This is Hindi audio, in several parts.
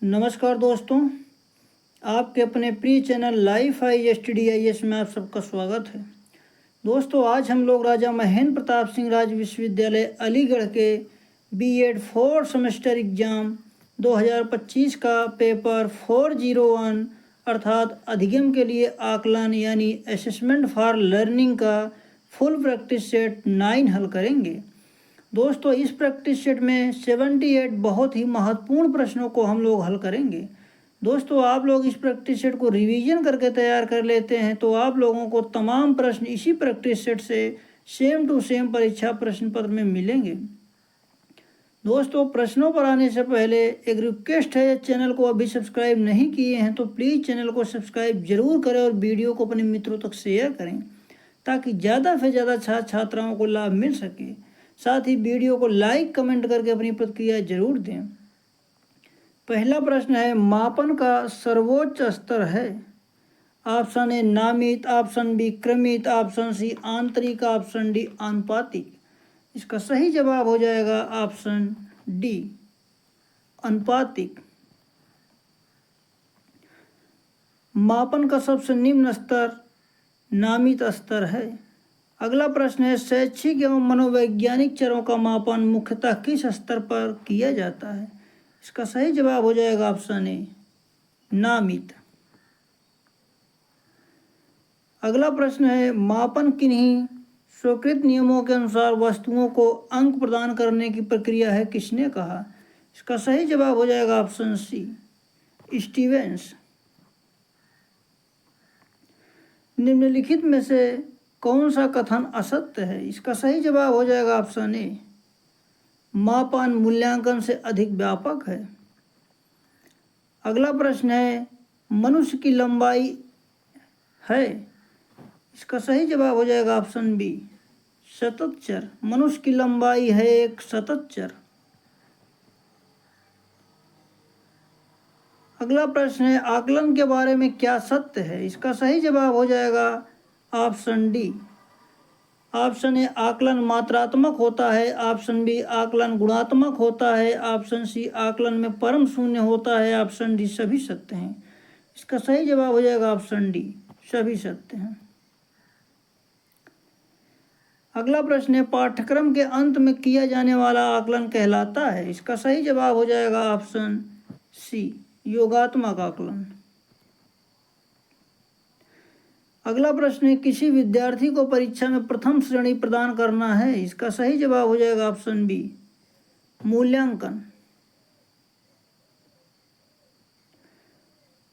नमस्कार दोस्तों, आपके अपने प्रिय चैनल लाइफ ISTDIS में आप सबका स्वागत है। दोस्तों, आज हम लोग राजा महेंद्र प्रताप सिंह राज विश्वविद्यालय अलीगढ़ के B.Ed 4 सेमेस्टर एग्ज़ाम 2025 का पेपर 401 अर्थात अधिगम के लिए आकलन यानी असेसमेंट फॉर लर्निंग का फुल प्रैक्टिस सेट 9 हल करेंगे। दोस्तों, इस प्रैक्टिस सेट में 78 बहुत ही महत्वपूर्ण प्रश्नों को हम लोग हल करेंगे। दोस्तों, आप लोग इस प्रैक्टिस सेट को रिवीजन करके तैयार कर लेते हैं तो आप लोगों को तमाम प्रश्न इसी प्रैक्टिस सेट से सेम टू सेम परीक्षा प्रश्न पत्र में मिलेंगे। दोस्तों, प्रश्नों पर आने से पहले एक रिक्वेस्ट है, चैनल को अभी सब्सक्राइब नहीं किए हैं तो प्लीज़ चैनल को सब्सक्राइब जरूर करें और वीडियो को अपने मित्रों तक शेयर करें ताकि ज़्यादा से ज़्यादा छात्र छात्राओं को लाभ मिल सके। साथ ही वीडियो को लाइक कमेंट करके अपनी प्रतिक्रिया जरूर दें। पहला प्रश्न है, मापन का सर्वोच्च स्तर है। ऑप्शन ए नामित, ऑप्शन बी क्रमित, ऑप्शन सी आंतरिक, ऑप्शन डी आनुपातिक। इसका सही जवाब हो जाएगा ऑप्शन डी आनुपातिक। मापन का सबसे निम्न स्तर नामित स्तर है। अगला प्रश्न है, शैक्षिक एवं मनोवैज्ञानिक चरों का मापन मुख्यतः किस स्तर पर किया जाता है। इसका सही जवाब हो जाएगा ऑप्शन ए नामित। अगला प्रश्न है, मापन किन्हीं स्वीकृत नियमों के अनुसार वस्तुओं को अंक प्रदान करने की प्रक्रिया है, किसने कहा। इसका सही जवाब हो जाएगा ऑप्शन सी स्टीवेंस। निम्नलिखित में से कौन सा कथन असत्य है। इसका सही जवाब हो जाएगा ऑप्शन ए मापन मूल्यांकन से अधिक व्यापक है। अगला प्रश्न है, मनुष्य की लंबाई है। इसका सही जवाब हो जाएगा ऑप्शन बी सतत चर। मनुष्य की लंबाई है एक सतत चर। अगला प्रश्न है, आकलन के बारे में क्या सत्य है। इसका सही जवाब हो जाएगा ऑप्शन डी। ऑप्शन ए आकलन मात्रात्मक होता है, ऑप्शन बी आकलन गुणात्मक होता है, ऑप्शन सी आकलन में परम शून्य होता है, ऑप्शन डी सभी सत्य हैं। इसका सही जवाब हो जाएगा ऑप्शन डी सभी सत्य हैं। अगला प्रश्न है, पाठ्यक्रम के अंत में किया जाने वाला आकलन कहलाता है। इसका सही जवाब हो जाएगा ऑप्शन सी योगात्मक आकलन। अगला प्रश्न है, किसी विद्यार्थी को परीक्षा में प्रथम श्रेणी प्रदान करना है। इसका सही जवाब हो जाएगा ऑप्शन बी मूल्यांकन।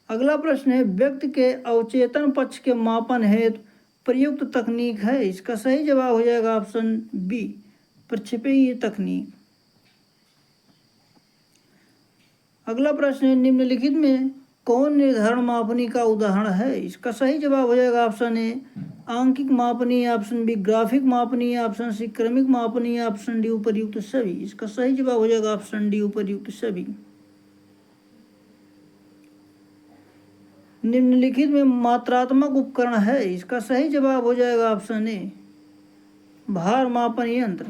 अगला प्रश्न है, व्यक्ति के अवचेतन पक्ष के मापन हेतु प्रयुक्त तकनीक है। इसका सही जवाब हो जाएगा ऑप्शन बी प्रक्षेपीय तकनीक। अगला प्रश्न है, निम्नलिखित में कौन निर्धारण मापनी का उदाहरण है। इसका सही जवाब हो जाएगा ऑप्शन ए आंकिक मापनी, ऑप्शन बी ग्राफिक मापनी, ऑप्शन सी क्रमिक मापनी, ऑप्शन डी उपर्युक्त सभी। इसका सही जवाब हो जाएगा ऑप्शन डी उपर्युक्त सभी। निम्नलिखित में मात्रात्मक उपकरण है। इसका सही जवाब हो जाएगा ऑप्शन ए भार मापन यंत्र।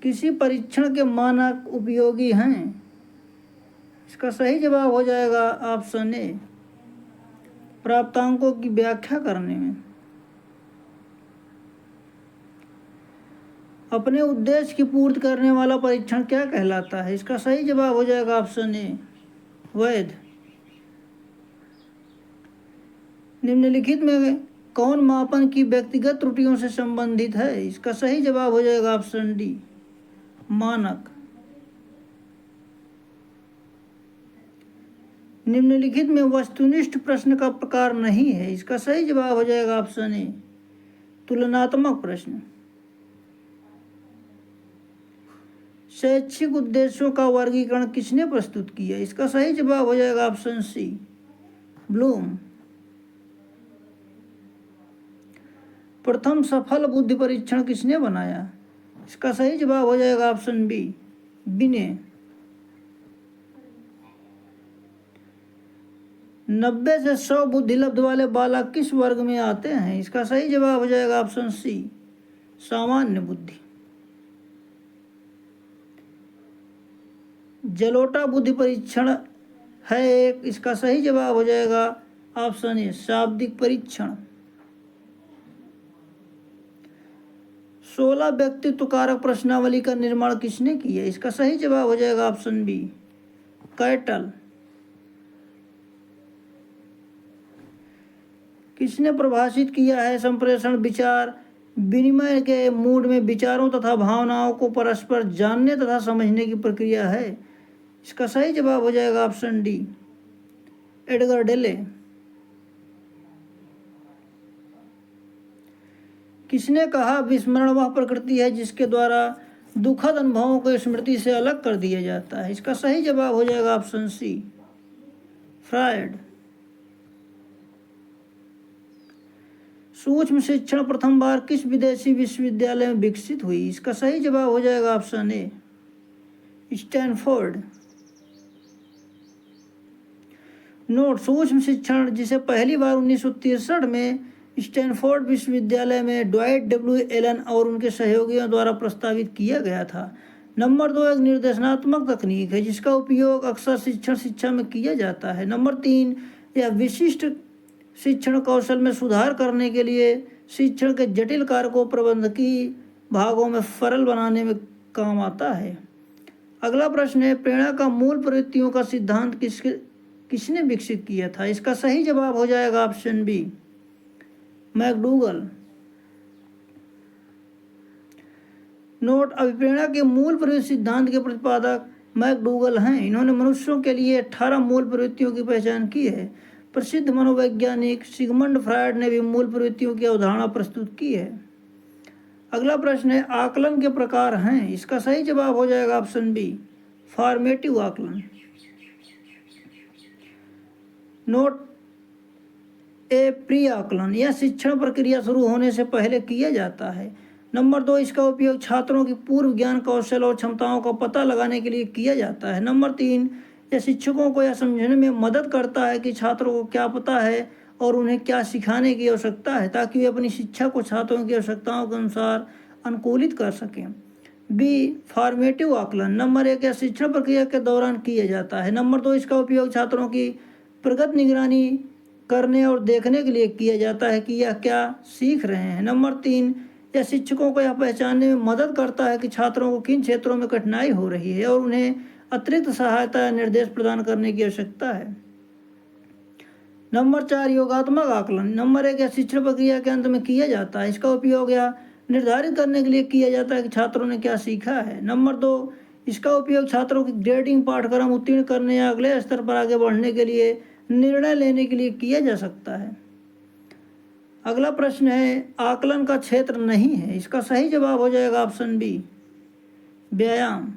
किसी परीक्षण के मानक उपयोगी हैं। इसका सही जवाब हो जाएगा ऑप्शन ए प्राप्तांकों की व्याख्या करने में। अपने उद्देश्य की पूर्ति करने वाला परीक्षण क्या कहलाता है। इसका सही जवाब हो जाएगा ऑप्शन ए वैध। निम्नलिखित में कौन मापन की व्यक्तिगत त्रुटियों से संबंधित है। इसका सही जवाब हो जाएगा ऑप्शन डी मानक। निम्नलिखित में वस्तुनिष्ठ प्रश्न का प्रकार नहीं है। इसका सही जवाब हो जाएगा ऑप्शन ए तुलनात्मक प्रश्न। शैक्षिक उद्देश्यों का वर्गीकरण किसने प्रस्तुत किया। इसका सही जवाब हो जाएगा ऑप्शन सी ब्लूम। प्रथम सफल बुद्धि परीक्षण किसने बनाया। इसका सही जवाब हो जाएगा ऑप्शन बी बिने। 90 से 100 बुद्धिलब्ध वाले बालक किस वर्ग में आते हैं। इसका सही जवाब हो जाएगा ऑप्शन सी सामान्य बुद्धि। जलोटा बुद्धि परीक्षण है एक। इसका सही जवाब हो जाएगा ऑप्शन ए शाब्दिक परीक्षण। 16 व्यक्तित्व कारक प्रश्नावली का निर्माण किसने किया? इसका सही जवाब हो जाएगा ऑप्शन बी कैटल। किसने परिभाषित किया है संप्रेषण? विचार विनिमय के मूड में विचारों तथा भावनाओं को परस्पर जानने तथा समझने की प्रक्रिया है। इसका सही जवाब हो जाएगा ऑप्शन डी एडगर डेले। किसने कहा विस्मरण वह प्रकृति है जिसके द्वारा दुखद अनुभवों को स्मृति से अलग कर दिया जाता है? इसका सही जवाब हो जाएगा ऑप्शन सी फ्रायड। सूक्ष्म शिक्षण प्रथम बार किस विदेशी विश्वविद्यालय में विकसित हुई? इसका सही जवाब हो जाएगा ऑप्शन ए स्टैनफोर्ड। नोट, सूक्ष्म शिक्षण जिसे पहली बार 1963 में स्टैनफोर्ड विश्वविद्यालय में ड्वाइट डब्ल्यू एलन और उनके सहयोगियों द्वारा प्रस्तावित किया गया था। नंबर 2 एक निर्देशनात्मक तकनीक है जिसका उपयोग अक्सर शिक्षा में किया जाता है। नंबर 3 यह विशिष्ट शिक्षण कौशल में सुधार करने के लिए शिक्षण के जटिल कारकों प्रबंधकीय भागों में सरल बनाने में काम आता है। अगला प्रश्न है प्रेरणा का मूल प्रवृत्तियों का सिद्धांत किसने विकसित किया था? इसका सही जवाब हो जाएगा ऑप्शन बी मैकडूगल। नोट, अभिप्रेरणा के मूल प्रवृत्ति सिद्धांत के प्रतिपादक मैकडूगल हैं। इन्होंने मनुष्यों के लिए 18 मूल प्रवृत्तियों की पहचान की है। प्रसिद्ध मनोवैज्ञानिक सिगमंड फ्रायड ने भी मूल प्रवृत्तियों की अवधारणा प्रस्तुत की है। अगला प्रश्न है आकलन के प्रकार हैं। इसका सही जवाब हो जाएगा ऑप्शन बी फॉर्मेटिव आकलन। नोट, ए प्री आकलन यह शिक्षण प्रक्रिया शुरू होने से पहले किया जाता है। नंबर 2 इसका उपयोग छात्रों की पूर्व ज्ञान कौशल और क्षमताओं का पता लगाने के लिए किया जाता है। नंबर 3 यह शिक्षकों को यह समझने में मदद करता है कि छात्रों को क्या पता है और उन्हें क्या सिखाने की आवश्यकता है ताकि वे अपनी शिक्षा को छात्रों की आवश्यकताओं के अनुसार अनुकूलित कर सकें। बी फॉर्मेटिव आकलन नंबर 1 यह शिक्षण प्रक्रिया के दौरान किया जाता है। नंबर 2 इसका उपयोग छात्रों की प्रगति निगरानी करने और देखने के लिए किया जाता है कि यह क्या सीख रहे हैं। नंबर 3 यह शिक्षकों को यह पहचानने में मदद करता है कि छात्रों को किन क्षेत्रों में कठिनाई हो रही है और उन्हें अतिरिक्त सहायता या निर्देश प्रदान करने की आवश्यकता है। नंबर 4 योगात्मक आकलन नंबर 1 यह शिक्षण प्रक्रिया के अंत में किया जाता है। इसका उपयोग यह निर्धारित करने के लिए किया जाता है कि छात्रों ने क्या सीखा है। नंबर 2 इसका उपयोग छात्रों की ग्रेडिंग पाठ्यक्रम उत्तीर्ण करने या अगले स्तर पर आगे बढ़ने के लिए निर्णय लेने के लिए किया जा सकता है। अगला प्रश्न है आकलन का क्षेत्र नहीं है। इसका सही जवाब हो जाएगा ऑप्शन बी व्यायाम।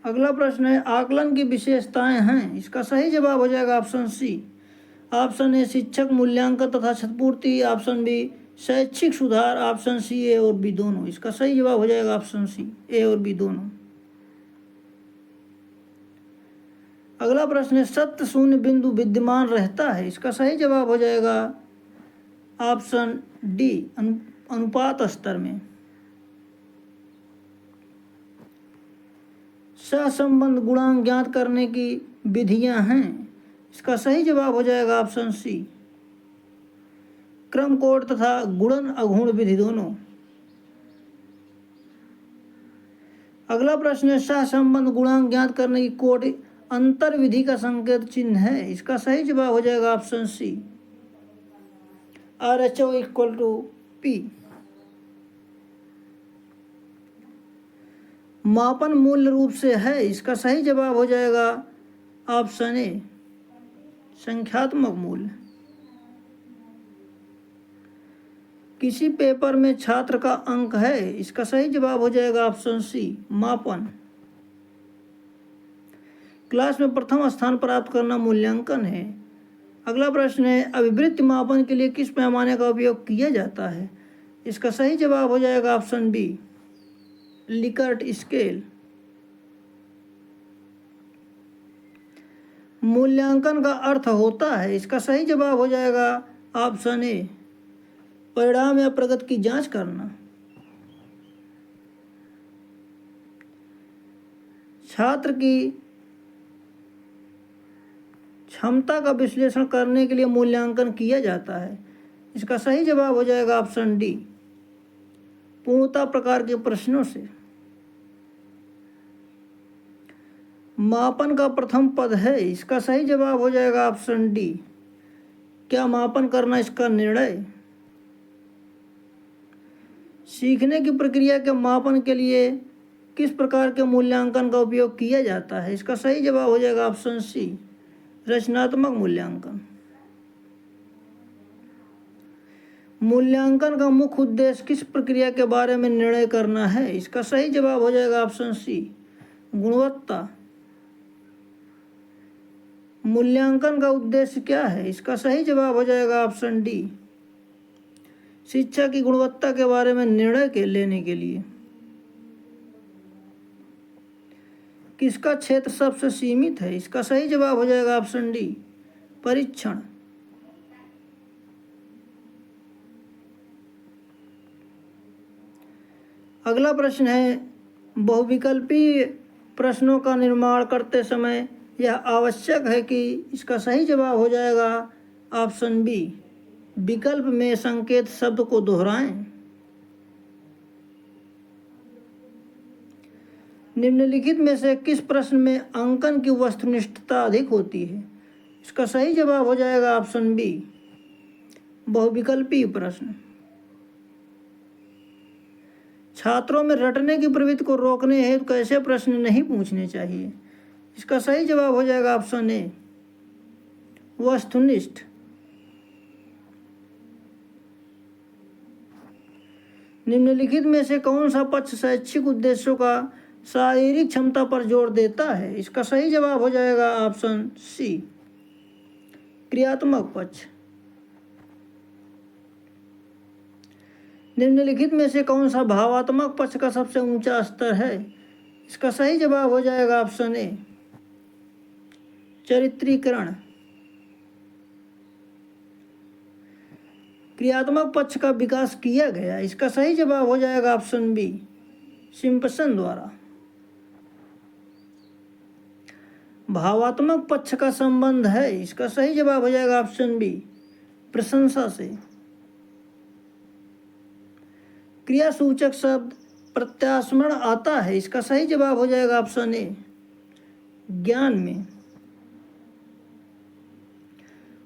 अगला प्रश्न है आकलन की विशेषताएं हैं। इसका सही जवाब हो जाएगा ऑप्शन सी। ऑप्शन ए शिक्षक मूल्यांकन तथा क्षतिपूर्ति, ऑप्शन बी शैक्षिक सुधार, ऑप्शन सी ए और बी दोनों। इसका सही जवाब हो जाएगा ऑप्शन सी ए और बी दोनों। अगला प्रश्न है सत्य शून्य बिंदु विद्यमान रहता है। इसका सही जवाब हो जाएगा ऑप्शन डी अनुपात स्तर में। सहसंबंध गुणांक ज्ञात करने की विधियां हैं। इसका सही जवाब हो जाएगा ऑप्शन सी क्रम कोड तथा गुणन अगुण विधि दोनों। अगला प्रश्न है सहसंबंध गुणांक ज्ञात करने की कोड अंतर विधि का संकेत चिन्ह है। इसका सही जवाब हो जाएगा option C RHO equal to P। मापन मूल रूप से है। इसका सही जवाब हो जाएगा ऑप्शन ए संख्यात्मक मूल्य। किसी पेपर में छात्र का अंक है। इसका सही जवाब हो जाएगा ऑप्शन सी मापन। क्लास में प्रथम स्थान प्राप्त करना मूल्यांकन है। अगला प्रश्न है अभिवृत्ति मापन के लिए किस पैमाने का उपयोग किया जाता है। इसका सही जवाब हो जाएगा ऑप्शन बी लिकर्ट स्केल। मूल्यांकन का अर्थ होता है। इसका सही जवाब हो जाएगा ऑप्शन ए परिणाम या प्रगति की जांच करना, छात्र की क्षमता का विश्लेषण करने के लिए मूल्यांकन किया जाता है। इसका सही जवाब हो जाएगा ऑप्शन डी, पूर्णता प्रकार के प्रश्नों से। मापन का प्रथम पद है, इसका सही जवाब हो जाएगा ऑप्शन डी, क्या मापन करना इसका निर्णय। सीखने की प्रक्रिया के मापन के लिए किस प्रकार के मूल्यांकन का उपयोग किया जाता है, इसका सही जवाब हो जाएगा ऑप्शन सी, रचनात्मक मूल्यांकन। मूल्यांकन का मुख्य उद्देश्य किस प्रक्रिया के बारे में निर्णय करना है, इसका सही जवाब हो जाएगा ऑप्शन सी, गुणवत्ता। मूल्यांकन का उद्देश्य क्या है, इसका सही जवाब हो जाएगा ऑप्शन डी, शिक्षा की गुणवत्ता के बारे में निर्णय लेने के लिए। किसका क्षेत्र सबसे सीमित है, इसका सही जवाब हो जाएगा ऑप्शन डी, परीक्षण। अगला प्रश्न है, बहुविकल्पी प्रश्नों का निर्माण करते समय यह आवश्यक है कि, इसका सही जवाब हो जाएगा ऑप्शन बी, विकल्प में संकेत शब्द को दोहराएं। निम्नलिखित में से किस प्रश्न में अंकन की वस्तुनिष्ठता अधिक होती है, इसका सही जवाब हो जाएगा ऑप्शन बी, बहुविकल्पी प्रश्न। छात्रों में रटने की प्रवृत्ति को रोकने हेतु कैसे प्रश्न नहीं पूछने चाहिए, इसका सही जवाब हो जाएगा ऑप्शन ए, वस्तुनिष्ठ। निम्नलिखित में से कौन सा पक्ष शैक्षिक उद्देश्यों का शारीरिक क्षमता पर जोर देता है, इसका सही जवाब हो जाएगा ऑप्शन सी, क्रियात्मक पक्ष। निम्नलिखित में से कौन सा भावात्मक पक्ष का सबसे ऊंचा स्तर है, इसका सही जवाब हो जाएगा ऑप्शन ए, चरित्रीकरण। क्रियात्मक पक्ष का विकास किया गया, इसका सही जवाब हो जाएगा ऑप्शन बी, सिम्पसन द्वारा। भावात्मक पक्ष का संबंध है, इसका सही जवाब हो जाएगा ऑप्शन बी, प्रशंसा से। क्रिया सूचक शब्द प्रत्यास्मरण आता है, इसका सही जवाब हो जाएगा ऑप्शन ए, ज्ञान में।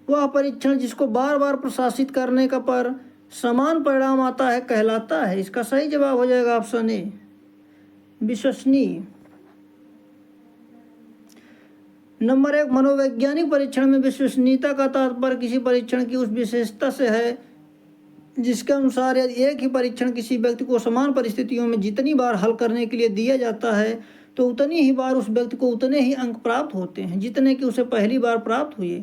वह परीक्षण जिसको बार बार प्रशासित करने का पर समान परिणाम आता है कहलाता है, इसका सही जवाब हो जाएगा ऑप्शन ए, विश्वसनीय। नंबर 1, मनोवैज्ञानिक परीक्षण में विश्वसनीयता का तात्पर्य किसी परीक्षण की उस विशेषता से है जिसके अनुसार यदि एक ही परीक्षण किसी व्यक्ति को समान परिस्थितियों में जितनी बार हल करने के लिए दिया जाता है तो उतनी ही बार उस व्यक्ति को उतने ही अंक प्राप्त होते हैं जितने कि उसे पहली बार प्राप्त हुए।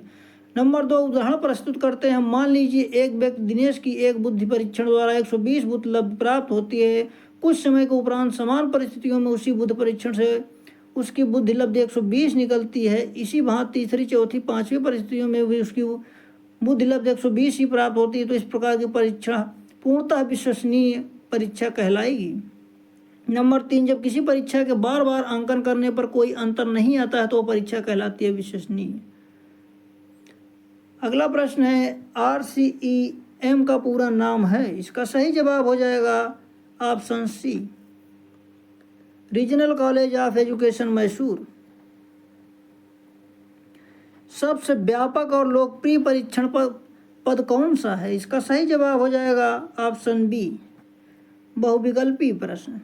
नंबर 2, उदाहरण प्रस्तुत करते हैं। मान लीजिए एक व्यक्ति दिनेश की एक बुद्धि परीक्षण द्वारा 120 बुद्धि लब्धि प्राप्त होती है। कुछ समय के उपरांत समान परिस्थितियों में उसी बुद्धि परीक्षण से उसकी बुद्धि लब्धि 120 निकलती है। इसी भांति तीसरी, चौथी, पांचवी परिस्थितियों में भी उसकी बुद्धि लब्धि 120 ही प्राप्त होती है। तो इस प्रकार की परीक्षा पूर्णतः विश्वसनीय परीक्षा कहलाएगी। नंबर 3, जब किसी परीक्षा के बार बार अंकन करने पर कोई अंतर नहीं आता है तो परीक्षा कहलाती है विश्वसनीय। अगला प्रश्न है, RCEM का पूरा नाम है, इसका सही जवाब हो जाएगा option C, regional college of education Mysore. सबसे व्यापक और लोकप्रिय परीक्षण पद कौन सा है, इसका सही जवाब हो जाएगा ऑप्शन बी, बहुविकल्पी प्रश्न।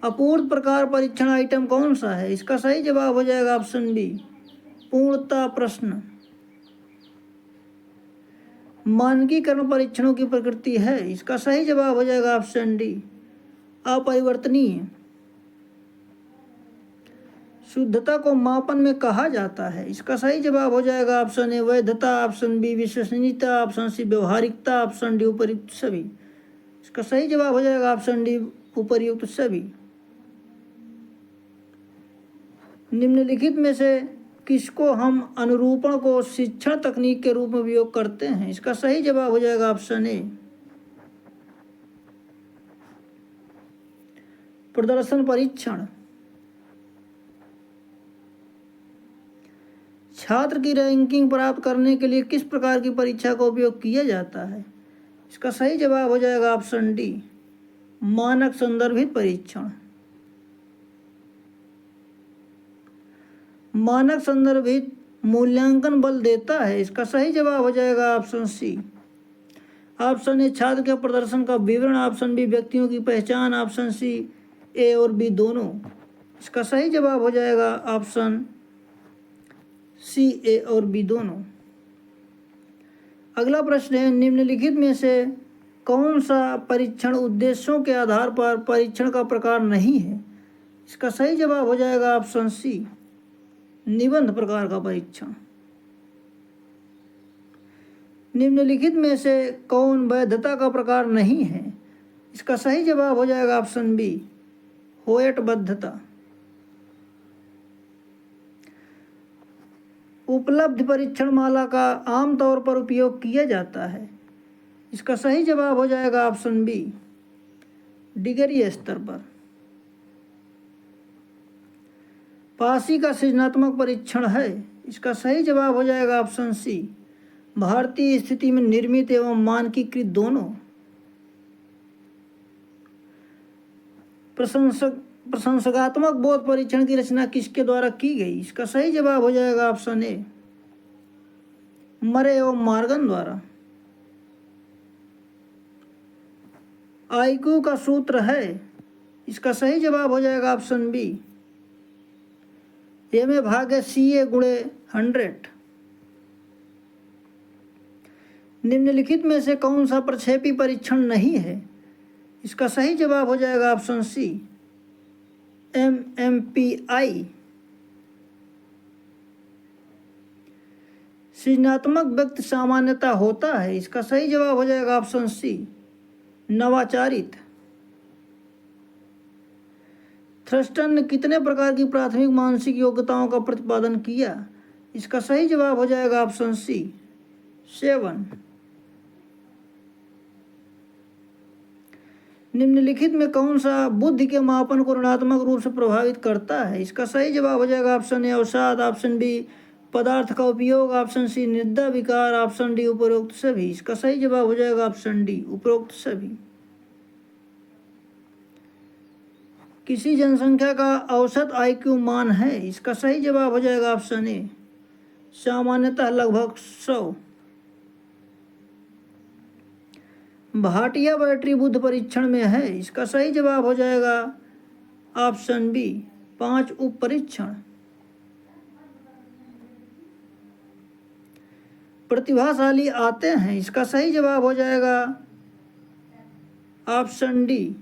अपूर्ण प्रकार परीक्षण आइटम कौन सा है, इसका सही जवाब हो जाएगा ऑप्शन बी, पूर्णता प्रश्न। मानकीकरण परीक्षणों की प्रकृति है, इसका सही जवाब हो जाएगा ऑप्शन डी, अपरिवर्तनीय। शुद्धता को मापन में कहा जाता है, इसका सही जवाब हो जाएगा ऑप्शन ए, वैधता, ऑप्शन बी, विश्वसनीयता, ऑप्शन सी, व्यवहारिकता, ऑप्शन डी, उपर्युक्त सभी। इसका सही जवाब हो जाएगा ऑप्शन डी, उपर्युक्त सभी। निम्नलिखित में से किसको हम अनुरूपण को शिक्षण तकनीक के रूप में उपयोग करते हैं? इसका सही जवाब हो जाएगा ऑप्शन ए, प्रदर्शन परीक्षण। छात्र की रैंकिंग प्राप्त करने के लिए किस प्रकार की परीक्षा का उपयोग किया जाता है? इसका सही जवाब हो जाएगा ऑप्शन डी, मानक संदर्भित परीक्षण। मानक संदर्भित मूल्यांकन बल देता है। इसका सही जवाब हो जाएगा ऑप्शन सी। ऑप्शन ए, छात्र के प्रदर्शन का विवरण। ऑप्शन बी, व्यक्तियों की पहचान। ऑप्शन सी, ए और बी दोनों। इसका सही जवाब हो जाएगा ऑप्शन सी, ए और बी दोनों। अगला प्रश्न है, निम्नलिखित में से कौन सा परीक्षण उद्देश्यों के आधार पर परीक्षण का प्रकार नहीं है? इसका सही जवाब हो जाएगा ऑप्शन सी, निबंध प्रकार का परीक्षण। निम्नलिखित में से कौन वैधता का प्रकार नहीं है? इसका सही जवाब हो जाएगा ऑप्शन बी, होयटबद्धता। उपलब्ध परीक्षण माला का आमतौर पर उपयोग किया जाता है। इसका सही जवाब हो जाएगा ऑप्शन बी, डिग्री स्तर पर। पासी का सृजनात्मक परीक्षण है। इसका सही जवाब हो जाएगा ऑप्शन सी, भारतीय स्थिति में निर्मित एवं मानकीकृत दोनों। प्रशंसकात्मक बोध परीक्षण की रचना किसके द्वारा की गई? इसका सही जवाब हो जाएगा ऑप्शन ए, मरे एवं मॉर्गन द्वारा। आईक्यू का सूत्र है। इसका सही जवाब हो जाएगा ऑप्शन बी, एम भागे सी ए गुणे 100। निम्नलिखित में से कौन सा प्रक्षेपी परीक्षण नहीं है? इसका सही जवाब हो जाएगा ऑप्शन सी, MMPI। सृजनात्मक व्यक्ति सामान्यता होता है। इसका सही जवाब हो जाएगा ऑप्शन सी, नवाचारित। थ्रस्टन ने कितने प्रकार की प्राथमिक मानसिक योग्यताओं का प्रतिपादन किया? इसका सही जवाब हो जाएगा ऑप्शन सी, 7। निम्नलिखित में कौन सा बुद्धि के मापन को ऋणात्मक रूप से प्रभावित करता है? इसका सही जवाब हो जाएगा ऑप्शन ए, अवसाद। ऑप्शन बी, पदार्थ का उपयोग। ऑप्शन सी, निद्रा विकार। ऑप्शन डी, उपरोक्त सभी। इसका सही जवाब हो जाएगा ऑप्शन डी, उपरोक्त सभी। किसी जनसंख्या का औसत आईक्यू मान है? इसका सही जवाब हो जाएगा ऑप्शन ए, सामान्यतः लगभग 100। भाटिया बैटरी बुद्ध परीक्षण में है। इसका सही जवाब हो जाएगा ऑप्शन बी, 5 उप परीक्षण। प्रतिभाशाली आते हैं। इसका सही जवाब हो जाएगा ऑप्शन डी,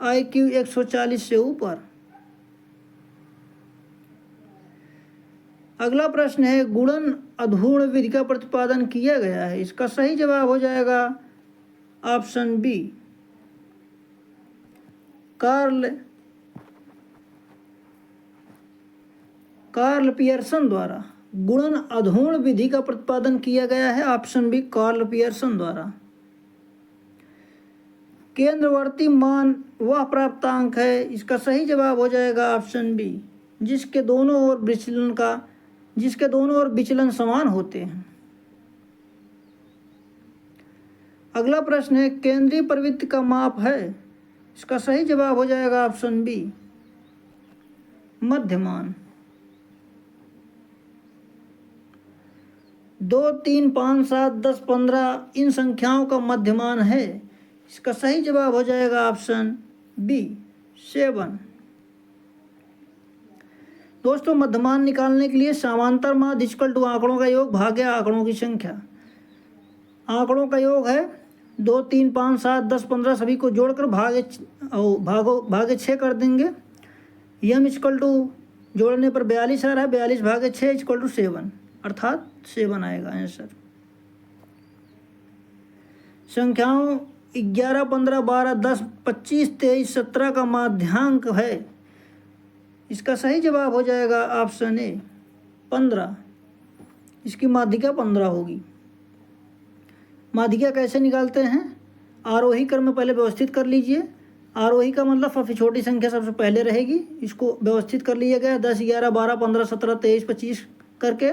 IQ 140 से ऊपर। अगला प्रश्न है, गुणन अधूर्ण विधि का प्रतिपादन किया गया है। इसका सही जवाब हो जाएगा ऑप्शन बी, कार्ल पियर्सन द्वारा। गुणन अधूर्ण विधि का प्रतिपादन किया गया है। ऑप्शन बी, कार्ल पियर्सन द्वारा। केंद्रवर्ती मान वह प्राप्तांक है। इसका सही जवाब हो जाएगा ऑप्शन बी, जिसके दोनों ओर विचलन समान होते हैं। अगला प्रश्न है, केंद्रीय प्रवृत्ति का माप है। इसका सही जवाब हो जाएगा ऑप्शन बी, मध्यमान। 2, 3, 5, 7, 10, 15 इन संख्याओं का मध्यमान है। इसका सही जवाब हो जाएगा ऑप्शन बी, 7। दोस्तों, मध्यमान निकालने के लिए समांतर माध्य इक्वल टू आंकड़ों का योग भागे आंकड़ों की संख्या। आंकड़ों का योग है 2, 3, 5, 7, 10, 15 सभी को जोड़कर भागे 6 कर देंगे। यम इक्वल टू जोड़ने पर 42 आ रहा है। 42 भागे 6 इक्वल टू 7, अर्थात 7 आएगा आंसर। संख्याओं 11, 15, 12, 10, 25, 23, 17 का माध्यांक है। इसका सही जवाब हो जाएगा ऑप्शन ए, 15, इसकी माध्यिका 15 होगी। माध्यिका कैसे निकालते हैं? आरोही क्रम में पहले व्यवस्थित कर लीजिए। आरोही का मतलब सबसे छोटी संख्या सबसे पहले रहेगी, इसको व्यवस्थित कर लिया गया 10, 11, 12, 15, 17, 23, 25 करके।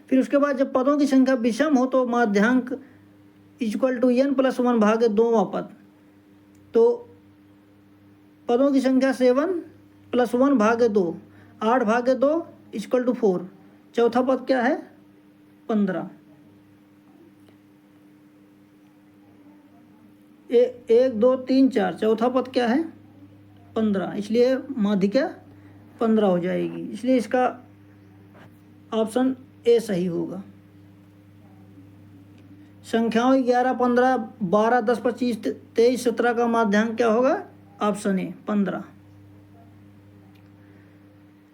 फिर उसके बाद जब पदों की संख्या विषम हो तो माध्यांक इक्वल टू n प्लस 1 भागे 2वां पद। तो पदों की संख्या 7 प्लस 1 भागे 2, 8 भागे 2 इक्वल टू 4। चौथा पद क्या है? 15। 1, 2, 3, 4, चौथा पद क्या है? 15, इसलिए माध्यिका 15 हो जाएगी। इसलिए इसका ऑप्शन ए सही होगा। संख्याओं 11, 15, 12, 10, 25, 23, 17 का माध्यांक क्या होगा? Option A 15।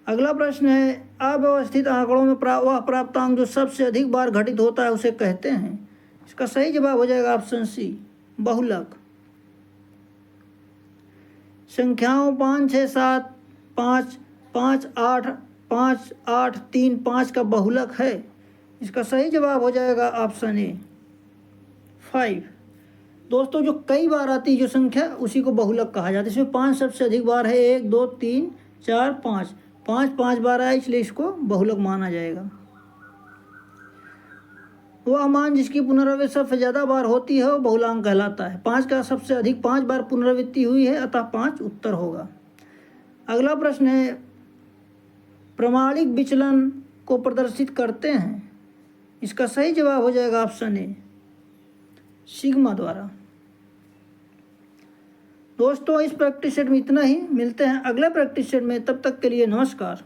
अगला प्रश्न है, अव्यवस्थित आंकड़ों में वह प्राप्तांक जो सबसे अधिक बार घटित होता है उसे कहते हैं। इसका सही जवाब हो जाएगा ऑप्शन सी, बहुलक। संख्याओं 5, 6, 7, 5, 5, 8, 5, 8, 3, 5 का बहुलक है। इसका सही जवाब हो जाएगा ऑप्शन ए 5। दोस्तों, जो कई बार आती है जो संख्या उसी को बहुलक कहा जाता है। इसमें 5 सबसे अधिक बार है, 1, 2, 3, 4, 5, 5 बार आया, इसलिए इसको बहुलक माना जाएगा। वह मान जिसकी पुनरावृत्ति सबसे ज़्यादा बार होती है वो बहुलांक कहलाता है। 5 का सबसे अधिक 5 बार पुनरावृत्ति हुई है, अतः 5 उत्तर होगा। अगला प्रश्न है, प्रमाणिक विचलन को प्रदर्शित करते हैं। इसका सही जवाब हो जाएगा ऑप्शन ए, सिग्मा द्वारा। दोस्तों, इस प्रैक्टिस सेट में इतना ही। मिलते हैं अगले प्रैक्टिस सेट में, तब तक के लिए नमस्कार।